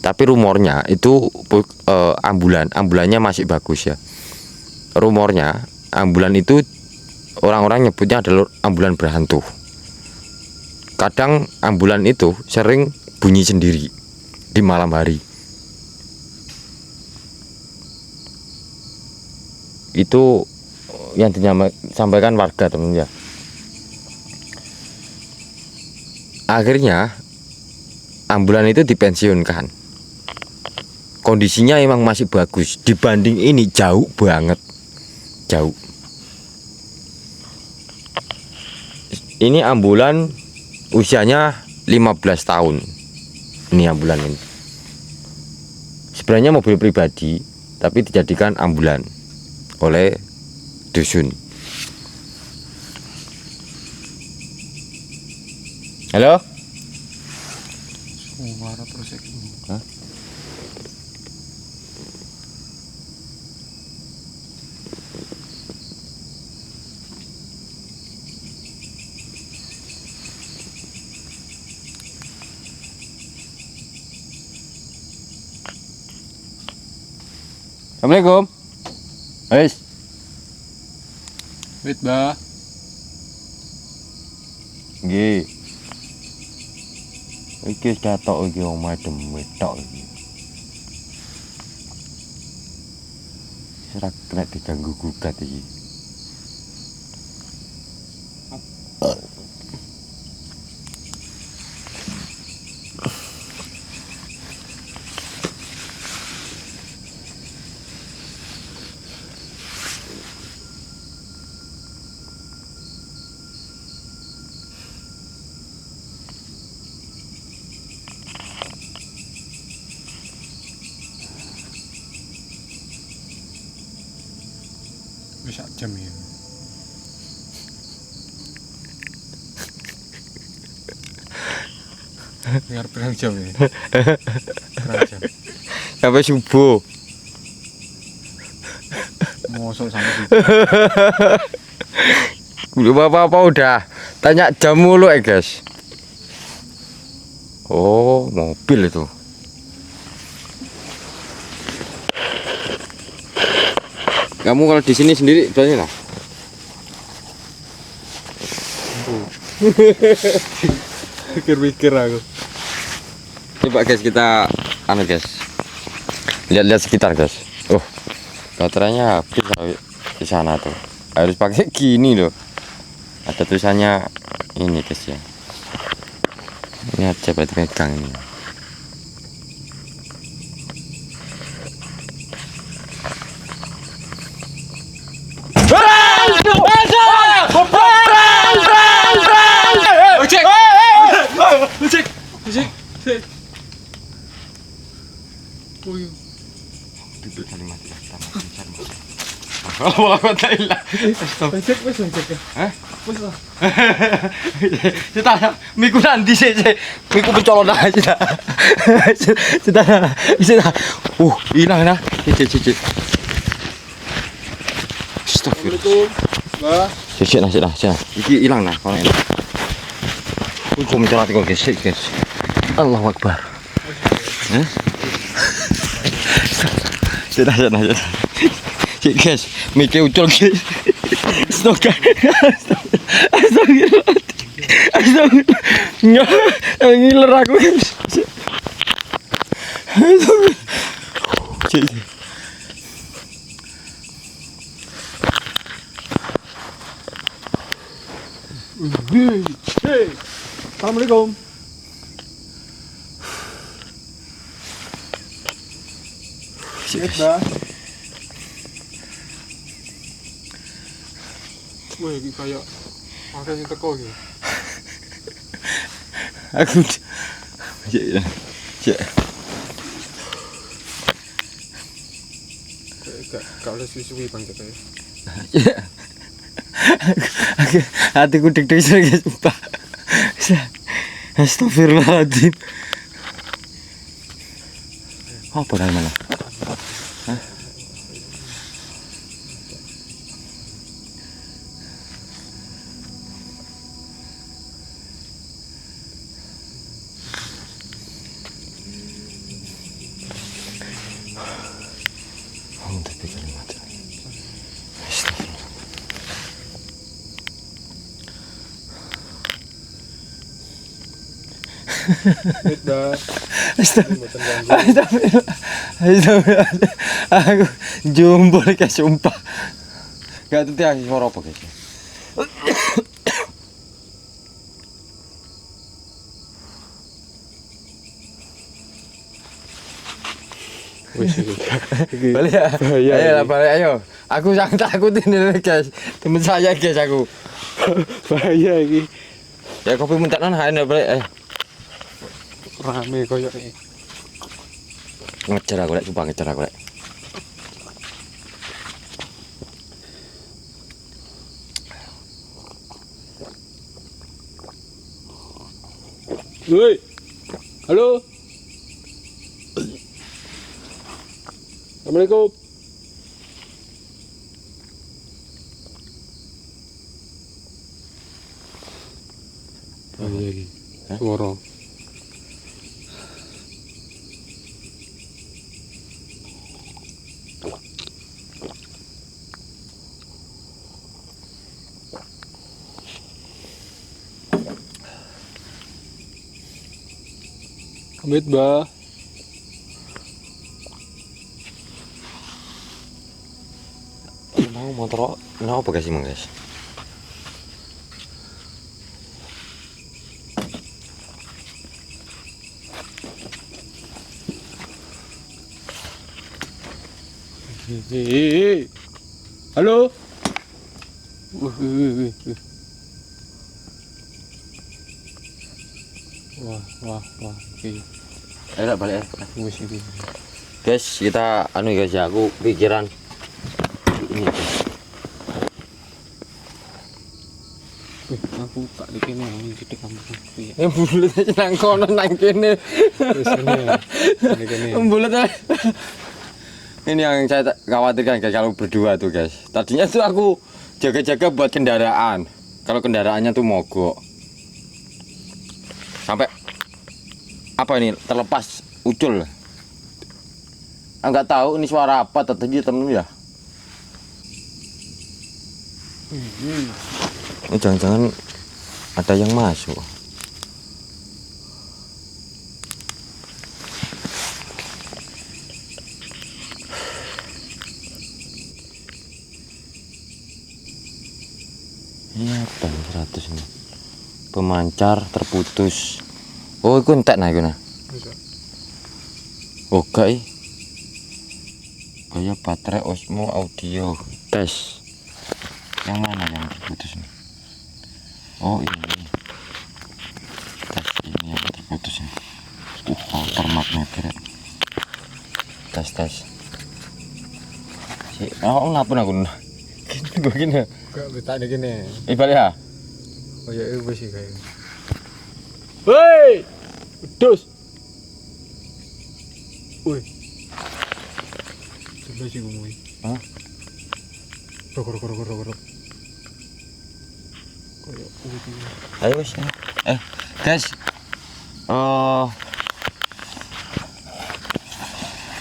S1: tapi rumornya itu ambulannya masih bagus ya. Rumornya ambulan itu orang-orang nyebutnya adalah ambulan berhantu. Kadang ambulan itu sering bunyi sendiri di malam hari. Itu yang disampaikan warga temen ya. Akhirnya ambulan itu dipensiunkan. Kondisinya emang masih bagus. Dibanding ini jauh banget. Jauh. Ini ambulan usianya 15 tahun. Ini ambulan ini. Sebenarnya mobil pribadi, tapi dijadikan ambulan oleh dusun. Halo?
S3: Suara terus ya.
S1: Hah? Assalamualaikum. Wes.
S3: Wait, Bah.
S1: Nggih. Iki wis katok iki omahe demit tok iki. Ora kena diganggu gugat iki.
S3: Bisa jam ya. Biar berapa jam ya? Berapa jam?
S1: Sampai subuh.
S3: Mosok sampai sih.
S1: Belum apa-apa udah. Tanya jam mulu ya guys. Oh, mobil itu. Kamu kalau di sini sendiri berani lah.
S3: Pikir-pikir aku.
S1: Coba guys kita guys. Lihat-lihat sekitar guys. Oh, baterainya habis di sana tuh. Harus pakai gini loh. Ada tulisannya ini guys ya. Ini aja berarti pegang ini.
S5: Kita miku nanti sih, miku pencolon aja. Kita bisa. Hilang dah. Cicit.
S3: Astagfirullah.
S1: Sini. Iki hilang nah kalau ini. Aku mencolot kok guys. Allahu Akbar. Sudah. Cik guys, mikir ucul guys. Astagfirullah. Ngiler aku guys. Cik.
S3: Hei. Assalamualaikum. Wah, ini kayak makanya teko gitu.
S1: Aku Cik.
S3: Gak boleh suwi bang kita ya.
S5: Hatiku deg-deg guys, sumpah. Astagfirullahaladzim.
S1: Apa dari mana?
S5: Astagfirullah. Aku jumbul guys, sumpah.
S1: Gak tuh tiang suara apa guys?
S5: Balik ya. Ayo balik ayo. Aku sangat takut ini guys. Temen saya guys aku.
S3: Bahaya ini.
S1: Ya kopi muntakan hain balik.
S3: Rame koyo ini.
S1: Ngejar aku lek, sumpah ngejar aku lek.
S3: Woi. Halo. Assalamualaikum. Bahaya ini. Suara. Amit bah.
S1: Mau motor apa guys emang guys?
S3: Hei. Halo. Wah. Oke.
S1: Ayo balik.
S3: Wis iki.
S1: Guys, kita anu guys ya, aku pikiran ini guys.
S3: Aku tak dikene ini titik kamu.
S5: Yang bulat aja nang kono nang kene.
S3: Wis kene.
S5: Bulat aja.
S1: Ini yang saya khawatirkan guys kalau berdua tuh guys. Tadinya tuh aku jaga-jaga buat kendaraan. Kalau kendaraannya tuh mogok. Sampai apa ini terlepas ucul. Enggak tahu ini suara apa tadi temen ya. Oh, jangan-jangan ada yang masuk. 100 ini. Pemancar terputus. Oh, iku entek nah iku nah. Oke. Kayak baterai Osmo audio. Tes. Yang mana yang terputus nih? Oh, ini. Tes ini yang terputus nih. Outer magnetic. Tes. Si, ngapa aku? Gini.
S3: Gak betak nih gini.
S1: Ibalik ya?
S3: Oh ya itu sih kayak. Hei, dus. Woi. Sebelah sih gue.
S1: Hah?
S3: Rok.
S1: Ayo wes. Guys.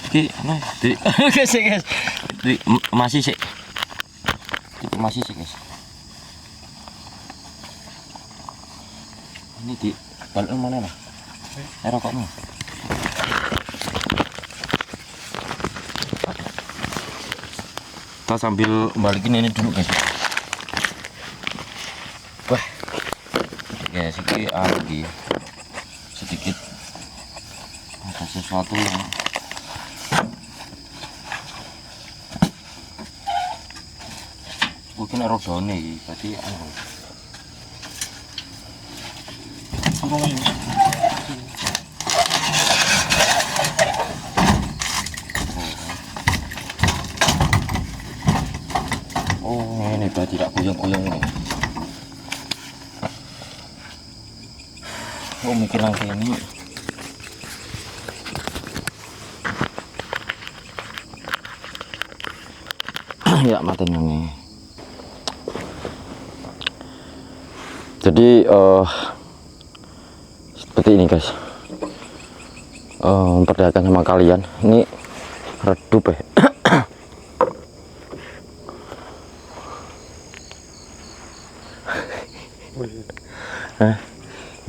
S1: Ki, ano? Guys. Masih sih. Masih sih, guys. Ini di balik mana lah? Rokokmu. Kita sambil balikin ini dulu, guys. Wah. Guys, ini lagi sedikit ada sesuatu yang mungkin rodone iki, berarti anu. Oh, ini berarti tidak goyang-goyang ini. Oh, mikir lagi ini. Ya, matiin nih. Jadi seperti ini, guys. Memperlihatkan sama kalian. Ini redup ya.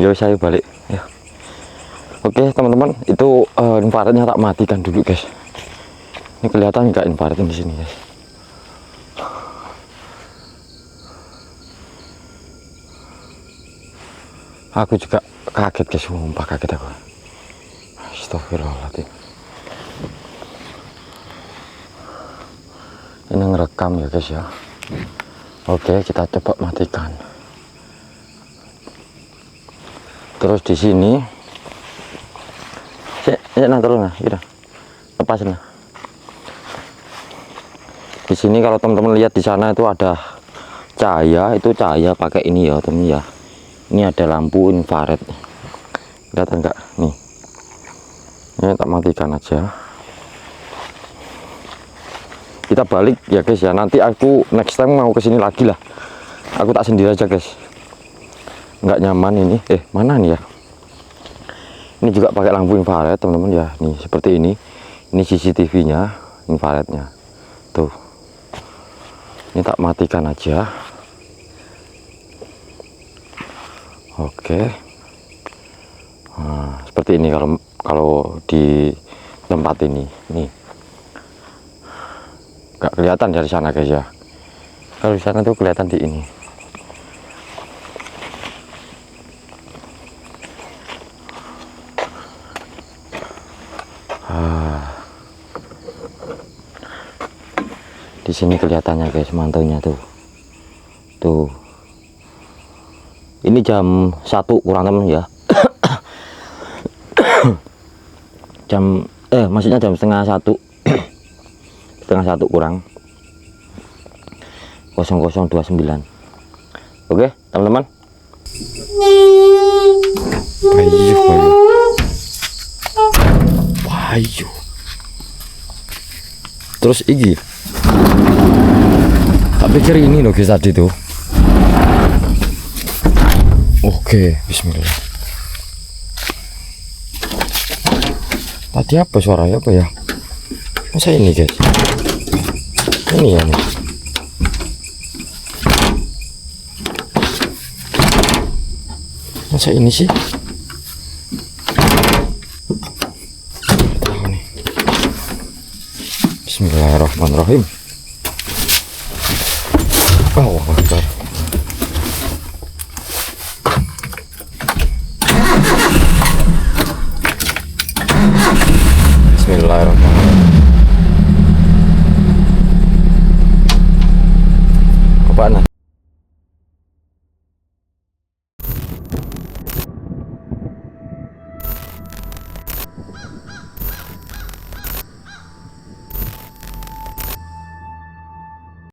S1: Ya saya balik ya. Oke teman-teman, itu infrarednya tak matikan dulu, guys. Ini kelihatan nggak infrared di sini, guys. Aku juga kaget, guys, sumpah kaget aku. Astagfirullahaladzim. Ini ngerekam ya, guys ya. Oke, kita coba matikan. Terus di sini, nah terus nah, gitu. Lepasin lah. Di sini kalau teman-teman lihat di sana itu ada cahaya, itu cahaya pakai ini ya, teman ya. Ini ada lampu infrared. Kelihatan enggak? Nih. Ini tak matikan aja. Kita balik ya, guys ya. Nanti aku next time mau kesini lagi lah. Aku tak sendiri aja, guys. Nggak nyaman ini. Mana nih ya? Ini juga pakai lampu infrared, teman-teman ya. Nih seperti ini. Ini CCTV-nya, infrarednya. Tuh. Ini tak matikan aja. Oke. Nah, seperti ini kalau di tempat ini. Nih. Nggak kelihatan dari sana, guys ya. Kalau di sana tuh kelihatan di ini. Di sini kelihatannya, guys, mantaunya tuh. Tuh. Ini jam 1 kurang, temen ya. Maksudnya jam setengah 1. Setengah 1 kurang. 0029. Oke, teman-teman. Bayu. Terus iki. Tak pikir ini loh, guys, tadi tuh. Oke, bismillah. Tadi apa suaranya apa ya? Masa ini, guys? Ini ya nih. Masa ini sih? Tahu nih. Bismillahirrahmanirrahim. Oh, Akbar. Bismillahirrahmanirrahim.